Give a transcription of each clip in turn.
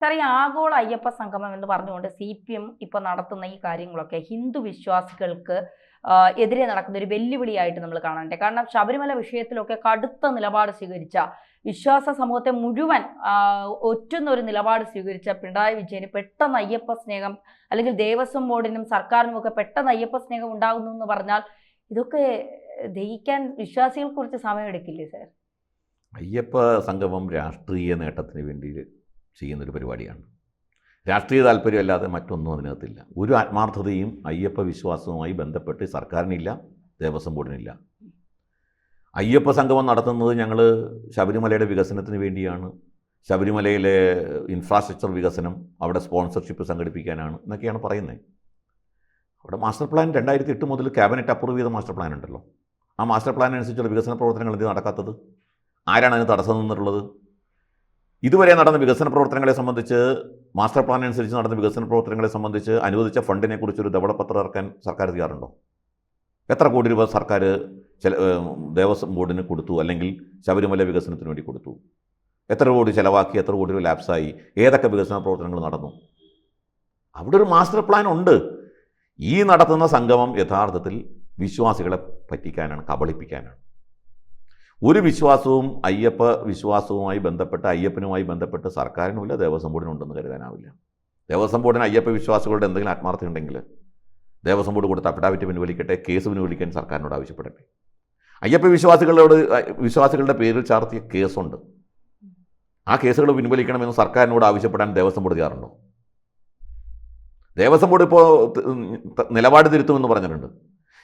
Sir, ഈ ആഗോള അയ്യപ്പ സംഗമം എന്ന് പറഞ്ഞുകൊണ്ട് CPM ഇപ്പോൾ നടത്തുന്ന ഈ കാര്യങ്ങളൊക്കെ ഹിന്ദു വിശ്വാസികൾക്ക് എതിരെ നടക്കുന്ന ഒരു വെല്ലുവിളിയായിട്ട് നമ്മൾ കാണാനുണ്ട്. കാരണം ശബരിമല വിഷയത്തിലൊക്കെ കടുത്ത നിലപാട് സ്വീകരിച്ച, വിശ്വാസ സമൂഹത്തെ മുഴുവൻ ഒറ്റുന്ന ഒരു നിലപാട് സ്വീകരിച്ച പിണറായി വിജയന് പെട്ടെന്ന് അയ്യപ്പ സ്നേഹം, അല്ലെങ്കിൽ ദേവസ്വം ബോർഡിനും സർക്കാരിനും ഒക്കെ പെട്ടെന്ന് അയ്യപ്പ സ്നേഹം ഉണ്ടാകുന്നു എന്ന് പറഞ്ഞാൽ ഇതൊക്കെ ദഹിക്കാൻ വിശ്വാസികൾക്ക് കുറച്ച് സമയമെടുക്കില്ലേ സാർ? അയ്യപ്പ സംഗമം രാഷ്ട്രീയ നേട്ടത്തിന് വേണ്ടി ചെയ്യുന്നൊരു പരിപാടിയാണ്. രാഷ്ട്രീയ താല്പര്യമല്ലാതെ മറ്റൊന്നും അതിനകത്തില്ല. ഒരു ആത്മാർത്ഥതയും അയ്യപ്പ വിശ്വാസവുമായി ബന്ധപ്പെട്ട് സർക്കാരിനില്ല, ദേവസ്വം ബോർഡിനില്ല. അയ്യപ്പ സംഗമം നടത്തുന്നത് ഞങ്ങൾ ശബരിമലയുടെ വികസനത്തിന് വേണ്ടിയാണ്, ശബരിമലയിലെ ഇൻഫ്രാസ്ട്രക്ചർ വികസനം, അവിടെ സ്പോൺസർഷിപ്പ് സംഘടിപ്പിക്കാനാണ് എന്നൊക്കെയാണ് പറയുന്നത്. അവിടെ മാസ്റ്റർ പ്ലാൻ 2008 മുതൽ ക്യാബിനറ്റ് അപ്രൂവ് ചെയ്ത മാസ്റ്റർ പ്ലാൻ ഉണ്ടല്ലോ. ആ മാസ്റ്റർ പ്ലാൻ അനുസരിച്ചുള്ള വികസന പ്രവർത്തനങ്ങൾ എന്ത് നടക്കാത്തത്? ആരാണ് അതിന് തടസ്സം നിന്നിട്ടുള്ളത്? ഇതുവരെ നടന്ന വികസന പ്രവർത്തനങ്ങളെ സംബന്ധിച്ച്, മാസ്റ്റർ പ്ലാൻ അനുസരിച്ച് നടന്ന വികസന പ്രവർത്തനങ്ങളെ സംബന്ധിച്ച് അനുവദിച്ച ഫണ്ടിനെ കുറിച്ചൊരു ധവളപത്രം ഇറക്കാൻ സർക്കാർ തയ്യാറുണ്ടോ? എത്ര കോടി രൂപ സർക്കാർ ദേവസ്വം ബോർഡിന് കൊടുത്തു, അല്ലെങ്കിൽ ശബരിമല വികസനത്തിന് വേണ്ടി കൊടുത്തു? എത്ര കോടി ചിലവാക്കി, എത്ര കോടി രൂപ ലാപ്സായി, ഏതൊക്കെ വികസന പ്രവർത്തനങ്ങൾ നടന്നു? അവിടെ ഒരു മാസ്റ്റർ പ്ലാൻ ഉണ്ട്. ഈ നടത്തുന്ന സംഗമം യഥാർത്ഥത്തിൽ വിശ്വാസികളെ പറ്റിക്കാനാണ്, കബളിപ്പിക്കാനാണ്. ഒരു വിശ്വാസവും അയ്യപ്പ വിശ്വാസവുമായി ബന്ധപ്പെട്ട്, അയ്യപ്പനുമായി ബന്ധപ്പെട്ട് സർക്കാരിനുമില്ല, ദേവസ്വം ബോർഡിനുണ്ടെന്ന് കരുതാനാവില്ല. ദേവസ്വം ബോർഡിന് അയ്യപ്പ വിശ്വാസികളുടെ എന്തെങ്കിലും ആത്മാർത്ഥത ഉണ്ടെങ്കിൽ ദേവസ്വം ബോർഡ് കൊടുത്ത അഫിഡാവിറ്റ് പിൻവലിക്കട്ടെ, കേസ് പിൻവലിക്കാൻ സർക്കാരിനോട് ആവശ്യപ്പെടട്ടെ. അയ്യപ്പ വിശ്വാസികളുടെ പേരിൽ ചാർത്തിയ കേസുണ്ട്. ആ കേസുകൾ പിൻവലിക്കണമെന്ന് സർക്കാരിനോട് ആവശ്യപ്പെടാൻ ദേവസ്വം ബോർഡ് തയ്യാറുണ്ടോ? ദേവസ്വം ബോർഡ് ഇപ്പോൾ നിലപാട് തിരുത്തുമെന്ന് പറഞ്ഞിട്ടുണ്ട്.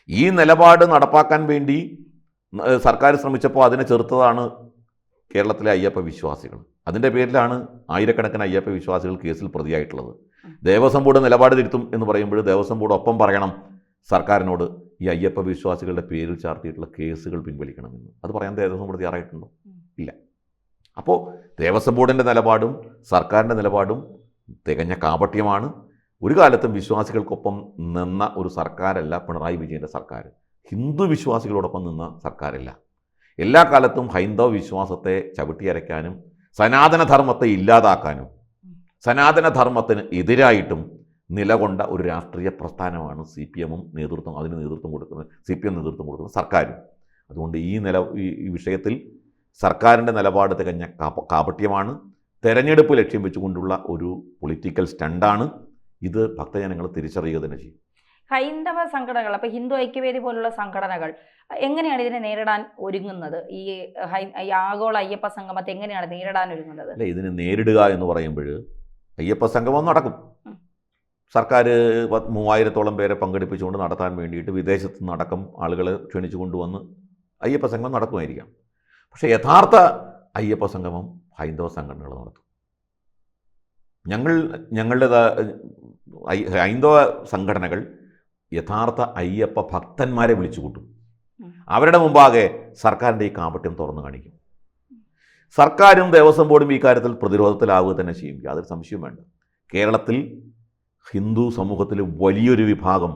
ഈ നിലപാട് നടപ്പാക്കാൻ വേണ്ടി സർക്കാർ ശ്രമിച്ചപ്പോൾ അതിനെ ചെറുത്തതാണ് കേരളത്തിലെ അയ്യപ്പ വിശ്വാസികൾ. അതിൻ്റെ പേരിലാണ് ആയിരക്കണക്കിന് അയ്യപ്പ വിശ്വാസികൾ കേസിൽ പ്രതിയായിട്ടുള്ളത്. ദേവസ്വം ബോർഡ് നിലപാട് തിരുത്തും എന്ന് പറയുമ്പോൾ ദേവസ്വം ബോർഡ് ഒപ്പം പറയണം സർക്കാരിനോട് ഈ അയ്യപ്പ വിശ്വാസികളുടെ പേരിൽ ചാർത്തിയിട്ടുള്ള കേസുകൾ പിൻവലിക്കണമെന്ന്. അത് പറയാൻ ദേവസ്വം ബോർഡ് തയ്യാറായിട്ടുണ്ടോ? ഇല്ല. അപ്പോൾ ദേവസ്വം ബോർഡിൻ്റെ നിലപാടും സർക്കാരിൻ്റെ നിലപാടും തികഞ്ഞ കാപട്യമാണ്. ഒരു കാലത്തും വിശ്വാസികൾക്കൊപ്പം നിന്ന ഒരു സർക്കാരല്ല പിണറായി വിജയൻ്റെ സർക്കാർ. ഹിന്ദു വിശ്വാസികളോടൊപ്പം നിന്ന സർക്കാരല്ല. എല്ലാ കാലത്തും ഹൈന്ദവ വിശ്വാസത്തെ ചവിട്ടിയരയ്ക്കാനും സനാതനധർമ്മത്തെ ഇല്ലാതാക്കാനും സനാതനധർമ്മത്തിന് എതിരായിട്ടും നിലകൊണ്ട ഒരു രാഷ്ട്രീയ പ്രസ്ഥാനമാണ് CPM നേതൃത്വം കൊടുക്കുന്ന സർക്കാരും. അതുകൊണ്ട് ഈ വിഷയത്തിൽ സർക്കാരിൻ്റെ നിലപാട് തികഞ്ഞ കാപട്യമാണ്. തെരഞ്ഞെടുപ്പ് ലക്ഷ്യം വെച്ചുകൊണ്ടുള്ള ഒരു പൊളിറ്റിക്കൽ സ്റ്റണ്ടാണ്. ഇത് ഭക്തജനങ്ങൾ തിരിച്ചറിയുക തന്നെ ചെയ്യും. ഹൈന്ദവ സംഘടനകൾ, അപ്പോൾ ഹിന്ദു ഐക്യവേദി പോലുള്ള സംഘടനകൾ എങ്ങനെയാണ് ഇതിനെ നേരിടാൻ ഒരുങ്ങുന്നത്? ഈ ആഗോള അയ്യപ്പ സംഗമത്തെ എങ്ങനെയാണ് നേരിടാൻ ഒരുങ്ങുന്നത്? അല്ല, ഇതിനെ നേരിടുക എന്ന് പറയുമ്പോൾ അയ്യപ്പ സംഗമം നടക്കും. സർക്കാർ 3000-ഓളം പേരെ പങ്കെടുപ്പിച്ചുകൊണ്ട് നടത്താൻ വേണ്ടിയിട്ട് വിദേശത്തു നിന്നടക്കം ആളുകളെ ക്ഷണിച്ചു കൊണ്ടുവന്ന് അയ്യപ്പ സംഗമം നടക്കുമായിരിക്കാം. പക്ഷേ യഥാർത്ഥ അയ്യപ്പ സംഗമം ഹൈന്ദവ സംഘടനകൾ നടത്തും. ഞങ്ങളുടെ ഹൈന്ദവ സംഘടനകൾ യഥാർത്ഥ അയ്യപ്പ ഭക്തന്മാരെ വിളിച്ചു കൂട്ടും. അവരുടെ മുമ്പാകെ സർക്കാരിൻ്റെ ഈ കാപട്യം തുറന്നു കാണിക്കും. സർക്കാരും ദേവസ്വം ബോർഡും ഈ കാര്യത്തിൽ പ്രതിരോധത്തിലാവുക തന്നെ ചെയ്യും, യാതൊരു സംശയവും വേണ്ട. കേരളത്തിൽ ഹിന്ദു സമൂഹത്തിൽ വലിയൊരു വിഭാഗം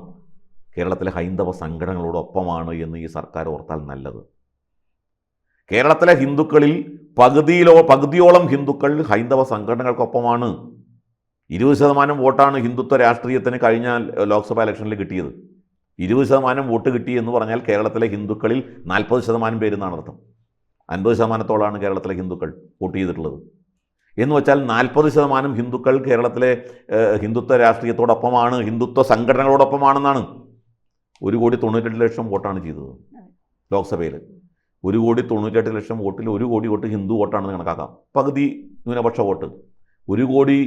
കേരളത്തിലെ ഹൈന്ദവ സംഘടനകളോടൊപ്പമാണ് എന്ന് ഈ സർക്കാർ ഓർത്താൽ നല്ലത്. കേരളത്തിലെ ഹിന്ദുക്കളിൽ പകുതിയോളം ഹിന്ദുക്കൾ ഹൈന്ദവ സംഘടനകൾക്കൊപ്പമാണ്. 20% വോട്ടാണ് ഹിന്ദുത്വ രാഷ്ട്രീയത്തിന് കഴിഞ്ഞ ലോക്സഭാ ഇലക്ഷനിൽ കിട്ടിയത്. 20% വോട്ട് കിട്ടി എന്ന് പറഞ്ഞാൽ കേരളത്തിലെ ഹിന്ദുക്കളിൽ 40% പേരെന്നാണ് അർത്ഥം. 50%-ഓളാണ് കേരളത്തിലെ ഹിന്ദുക്കൾ വോട്ട് ചെയ്തിട്ടുള്ളത്. എന്ന് വെച്ചാൽ 40% ഹിന്ദുക്കൾ കേരളത്തിലെ ഹിന്ദുത്വ രാഷ്ട്രീയത്തോടൊപ്പമാണ്, ഹിന്ദുത്വ സംഘടനകളോടൊപ്പമാണെന്നാണ്. 1,98,00,000 വോട്ടാണ് ചെയ്തത് ലോക്സഭയിൽ. 1,98,00,000 വോട്ടിൽ 1 കോടി വോട്ട് ഹിന്ദു വോട്ടാണെന്ന് കണക്കാക്കാം. പകുതി ന്യൂനപക്ഷ വോട്ട്. 1 കോടി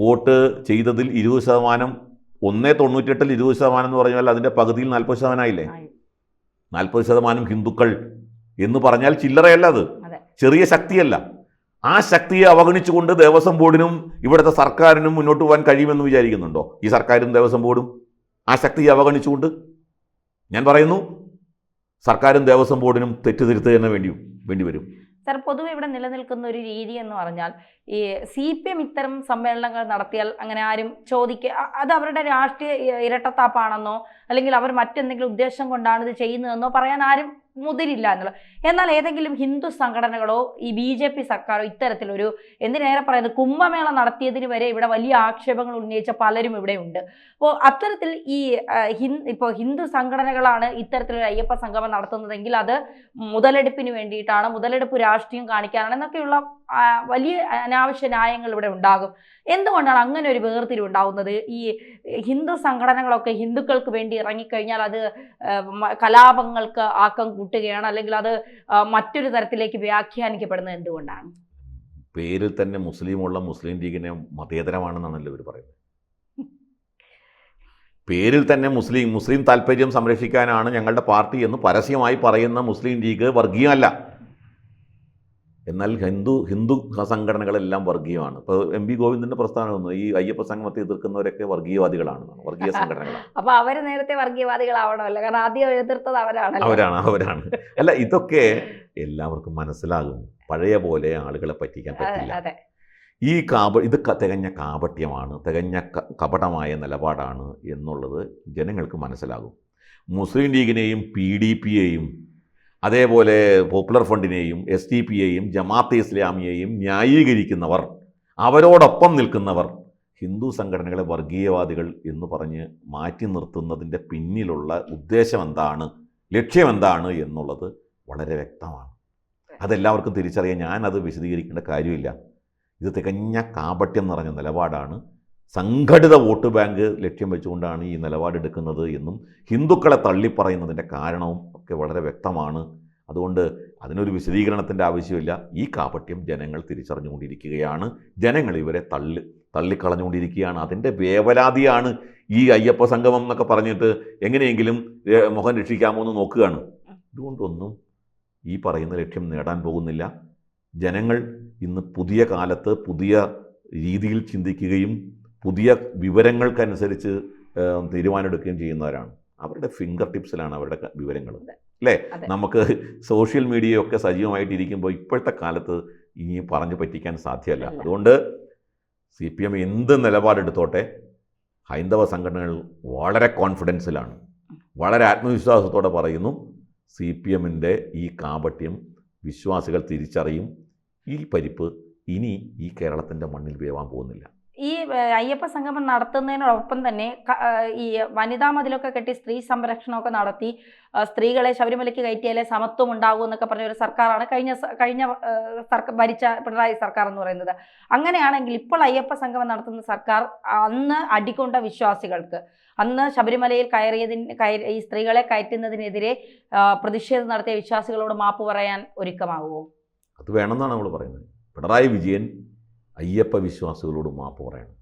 വോട്ട് ചെയ്തതിൽ 20%, 1,98 20% എന്ന് പറഞ്ഞാൽ അതിൻ്റെ പകുതിയിൽ 40% ആയില്ലേ? 40% ഹിന്ദുക്കൾ എന്ന് പറഞ്ഞാൽ ചില്ലറയല്ല, അത് ചെറിയ ശക്തിയല്ല. ആ ശക്തിയെ അവഗണിച്ചുകൊണ്ട് ദേവസ്വം ബോർഡിനും ഇവിടുത്തെ സർക്കാരിനും മുന്നോട്ട് പോകാൻ കഴിയുമെന്ന് വിചാരിക്കുന്നുണ്ടോ? ഈ സർക്കാരും ദേവസ്വം ബോർഡും ആ ശക്തിയെ അവഗണിച്ചുകൊണ്ട്, ഞാൻ പറയുന്നു, സർക്കാരും ദേവസ്വം ബോർഡിനും തെറ്റുതിരുത്തുക തന്നെ വേണ്ടി വരും. സാർ, പൊതുവെ ഇവിടെ നിലനിൽക്കുന്ന ഒരു രീതി എന്ന് പറഞ്ഞാൽ ഈ CPM ഇത്തരം സമ്മേളനങ്ങൾ നടത്തിയാൽ അങ്ങനെ ആരും അത് അവരുടെ രാഷ്ട്രീയ ഇരട്ടത്താപ്പാണെന്നോ അല്ലെങ്കിൽ അവർ മറ്റെന്തെങ്കിലും ഉദ്ദേശം കൊണ്ടാണ് ഇത് ചെയ്യുന്നതെന്നോ പറയാൻ ആരും മുതിരില്ല എന്നുള്ളത്. എന്നാൽ ഏതെങ്കിലും ഹിന്ദു സംഘടനകളോ ഈ BJP സർക്കാരോ ഇത്തരത്തിലൊരു, എന്തിനേറെ പറയുന്നത്, കുംഭമേള നടത്തിയതിന് വരെ ഇവിടെ വലിയ ആക്ഷേപങ്ങൾ ഉന്നയിച്ച പലരും ഇവിടെ ഉണ്ട്. അപ്പോൾ അത്തരത്തിൽ ഈ ഇപ്പോൾ ഹിന്ദു സംഘടനകളാണ് ഇത്തരത്തിലൊരു അയ്യപ്പ സംഗമം നടത്തുന്നതെങ്കിൽ അത് മുതലെടുപ്പിന് വേണ്ടിയിട്ടാണ്, മുതലെടുപ്പ് രാഷ്ട്രീയം കാണിക്കാനാണ് എന്നൊക്കെയുള്ള വലിയ അനാവശ്യ ന്യായങ്ങൾ ഇവിടെ ഉണ്ടാകും. എന്തുകൊണ്ടാണ് അങ്ങനെ ഒരു വേർതിരിവുണ്ടാവുന്നത്? ഈ ഹിന്ദു സംഘടനകളൊക്കെ ഹിന്ദുക്കൾക്ക് വേണ്ടി ഇറങ്ങിക്കഴിഞ്ഞാൽ അത് കലാപങ്ങൾക്ക് ആക്കം കൂട്ടുകയാണ്, അല്ലെങ്കിൽ അത് മറ്റൊരു തരത്തിലേക്ക് വ്യാഖ്യാനിക്കപ്പെടുന്നത് എന്തുകൊണ്ടാണ്? പേരിൽ തന്നെ മുസ്ലിമുള്ള മുസ്ലിം ലീഗിനെ മതേതരമാണെന്നാണല്ലോ ഇവർ പറയുന്നത്. പേരിൽ തന്നെ മുസ്ലിം താല്പര്യം സംരക്ഷിക്കാനാണ് ഞങ്ങളുടെ പാർട്ടി എന്ന് പരസ്യമായി പറയുന്ന മുസ്ലിം ലീഗ് വർഗീയമല്ല. എന്നാൽ ഹിന്ദു സംഘടനകളെല്ലാം വർഗീയമാണ്. ഇപ്പോൾ MB ഗോവിന്ദന്റെ പ്രസ്ഥാനം വന്നു, ഈ അയ്യപ്പ സംഗമത്തെ എതിർക്കുന്നവരൊക്കെ വർഗീയവാദികളാണെന്നാണ്, വർഗീയ സംഘടനകളാണ്. അപ്പൊ അവര് നേരത്തെ വർഗീയവാദികളാവണമല്ലോ, കാരണം ആദ്യം എതിർത്തത് അവരാണ്. അല്ല, ഇതൊക്കെ എല്ലാവർക്കും മനസ്സിലാകും. പഴയ പോലെ ആളുകളെ പറ്റിക്കാൻ പറ്റില്ല. ഇത് തികഞ്ഞ കാപട്യമാണ്, തികഞ്ഞ കപടമായ നിലപാടാണ് എന്നുള്ളത് ജനങ്ങൾക്ക് മനസ്സിലാകും. മുസ്ലിം ലീഗിനെയും PDPയെയും അതേപോലെ പോപ്പുലർ ഫ്രണ്ടിനെയും SDPയെയും ജമാഅത്തെ ഇസ്ലാമിയെയും ന്യായീകരിക്കുന്നവർ, അവരോടൊപ്പം നിൽക്കുന്നവർ ഹിന്ദു സംഘടനകളെ വർഗീയവാദികൾ എന്ന് പറഞ്ഞ് മാറ്റി നിർത്തുന്നതിൻ്റെ പിന്നിലുള്ള ഉദ്ദേശം എന്താണ്, ലക്ഷ്യമെന്താണ് എന്നുള്ളത് വളരെ വ്യക്തമാണ്. അതെല്ലാവർക്കും തിരിച്ചറിയാൻ ഞാനത് വിശദീകരിക്കേണ്ട കാര്യമില്ല. ഇത് തികഞ്ഞ കാപട്യം നിറഞ്ഞ നിലപാടാണ്. സംഘടിത വോട്ട് ബാങ്ക് ലക്ഷ്യം വെച്ചുകൊണ്ടാണ് ഈ നിലപാടെടുക്കുന്നത് എന്നും ഹിന്ദുക്കളെ തള്ളിപ്പറയുന്നതിൻ്റെ കാരണവും ഒക്കെ വളരെ വ്യക്തമാണ്. അതുകൊണ്ട് അതിനൊരു വിശദീകരണത്തിൻ്റെ ആവശ്യമില്ല. ഈ കാപട്യം ജനങ്ങൾ തിരിച്ചറിഞ്ഞുകൊണ്ടിരിക്കുകയാണ്. ജനങ്ങൾ ഇവരെ തള്ളിക്കളഞ്ഞുകൊണ്ടിരിക്കുകയാണ്. അതിൻ്റെ വേവലാതിയാണ് ഈ അയ്യപ്പ സംഗമം എന്നൊക്കെ പറഞ്ഞിട്ട് എങ്ങനെയെങ്കിലും മുഖം രക്ഷിക്കാമോ എന്ന് നോക്കുകയാണ്. ഇതുകൊണ്ടൊന്നും ഈ പറയുന്ന ലക്ഷ്യം നേടാൻ പോകുന്നില്ല. ജനങ്ങൾ ഇന്ന് പുതിയ കാലത്ത് പുതിയ രീതിയിൽ ചിന്തിക്കുകയും പുതിയ വിവരങ്ങൾക്കനുസരിച്ച് തീരുമാനമെടുക്കുകയും ചെയ്യുന്നവരാണ്. അവരുടെ ഫിംഗർ ടിപ്സിലാണ് അവരുടെ വിവരങ്ങൾ, അല്ലേ? നമുക്ക് സോഷ്യൽ മീഡിയയൊക്കെ സജീവമായിട്ടിരിക്കുമ്പോൾ ഇപ്പോഴത്തെ കാലത്ത് ഇനി പറഞ്ഞു പറ്റിക്കാൻ സാധ്യമല്ല. അതുകൊണ്ട് CPM എന്ത് നിലപാടെടുത്തോട്ടെ, ഹൈന്ദവ സംഘടനകൾ വളരെ കോൺഫിഡൻസിലാണ്, വളരെ ആത്മവിശ്വാസത്തോടെ പറയുന്നു, CPMൻ്റെ ഈ കാപട്യം വിശ്വാസികൾ തിരിച്ചറിയും. ഈ പരിപ്പ് ഇനി ഈ കേരളത്തിൻ്റെ മണ്ണിൽ വേവാൻ പോകുന്നില്ല. ഈ അയ്യപ്പ സംഗമം നടത്തുന്നതിനോടൊപ്പം തന്നെ ഈ വനിതാ മതിലൊക്കെ കെട്ടി സ്ത്രീ സംരക്ഷണമൊക്കെ നടത്തി സ്ത്രീകളെ ശബരിമലയ്ക്ക് കയറ്റിയാലേ സമത്വം ഉണ്ടാകൂ എന്നൊക്കെ പറഞ്ഞ ഒരു സർക്കാരാണ് കഴിഞ്ഞ സർക്കാർ ഭരിച്ച പിണറായി സർക്കാർ എന്ന് പറയുന്നത്. അങ്ങനെയാണെങ്കിൽ ഇപ്പോൾ അയ്യപ്പ സംഗമം നടത്തുന്ന സർക്കാർ അന്ന് അടികൊണ്ട വിശ്വാസികൾക്ക്, അന്ന് ശബരിമലയിൽ ഈ സ്ത്രീകളെ കയറ്റുന്നതിനെതിരെ പ്രതിഷേധം നടത്തിയ വിശ്വാസികളോട് മാപ്പ് പറയാൻ ഒരുക്കമാകുമോ? അത് വേണമെന്നാണ് നമ്മൾ പറയുന്നത്. പിണറായി വിജയൻ അയ്യപ്പ വിശ്വാസികളോട് മാപ്പ് പറയണം.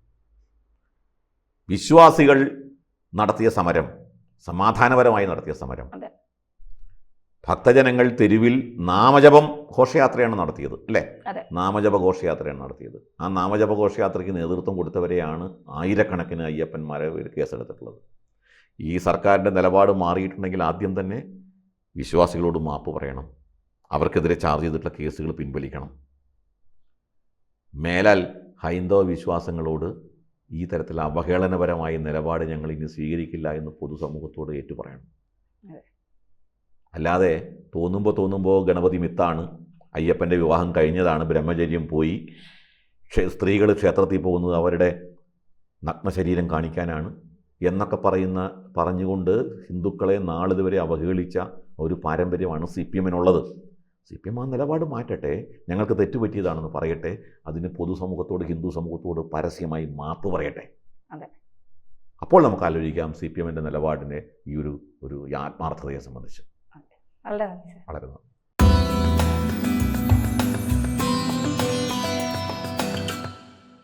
വിശ്വാസികൾ നടത്തിയ സമരം, സമാധാനപരമായി നടത്തിയ സമരം, ഭക്തജനങ്ങൾ തെരുവിൽ നാമജപം ഘോഷയാത്രയാണ് നടത്തിയത്, അല്ലേ? നാമജപ ഘോഷയാത്രയാണ് നടത്തിയത്. ആ നാമജപ ഘോഷയാത്രയ്ക്ക് നേതൃത്വം കൊടുത്തവരെയാണ് ആയിരക്കണക്കിന് അയ്യപ്പന്മാരെ കേസെടുത്തിട്ടുള്ളത്. ഈ സർക്കാരിൻ്റെ നിലപാട് മാറിയിട്ടുണ്ടെങ്കിൽ ആദ്യം തന്നെ വിശ്വാസികളോട് മാപ്പ് പറയണം. അവർക്കെതിരെ ചാർജ് ചെയ്തിട്ടുള്ള കേസുകൾ പിൻവലിക്കണം. മേലാൽ ഹൈന്ദവ വിശ്വാസങ്ങളോട് ഈ തരത്തിൽ അവഹേളനപരമായ നിലപാട് ഞങ്ങൾ ഇനി സ്വീകരിക്കില്ല എന്ന് പൊതുസമൂഹത്തോട് ഏറ്റുപറയണം. അല്ലാതെ തോന്നുമ്പോൾ ഗണപതി മിത്താണ്, അയ്യപ്പൻ്റെ വിവാഹം കഴിഞ്ഞതാണ്, ബ്രഹ്മചര്യം പോയി, സ്ത്രീകൾ ക്ഷേത്രത്തിൽ പോകുന്നത് അവരുടെ നഗ്നശരീരം കാണിക്കാനാണ് എന്നൊക്കെ പറഞ്ഞുകൊണ്ട് ഹിന്ദുക്കളെ നാളിതുവരെ അവഹേളിച്ച ഒരു പാരമ്പര്യമാണ് CPMനുള്ളത്. CPM ആ നിലപാട് മാറ്റട്ടെ, ഞങ്ങൾക്ക് തെറ്റുപറ്റിയതാണെന്ന് പറയട്ടെ, അതിന് പൊതുസമൂഹത്തോട്, ഹിന്ദു സമൂഹത്തോട് പരസ്യമായി മാപ്പ് പറയട്ടെ. അപ്പോൾ നമുക്ക് ആലോചിക്കാം CPMൻ്റെ നിലപാടിനെ ഈ ഒരു ആത്മാർത്ഥതയെ സംബന്ധിച്ച്. വളരെ നന്ദി.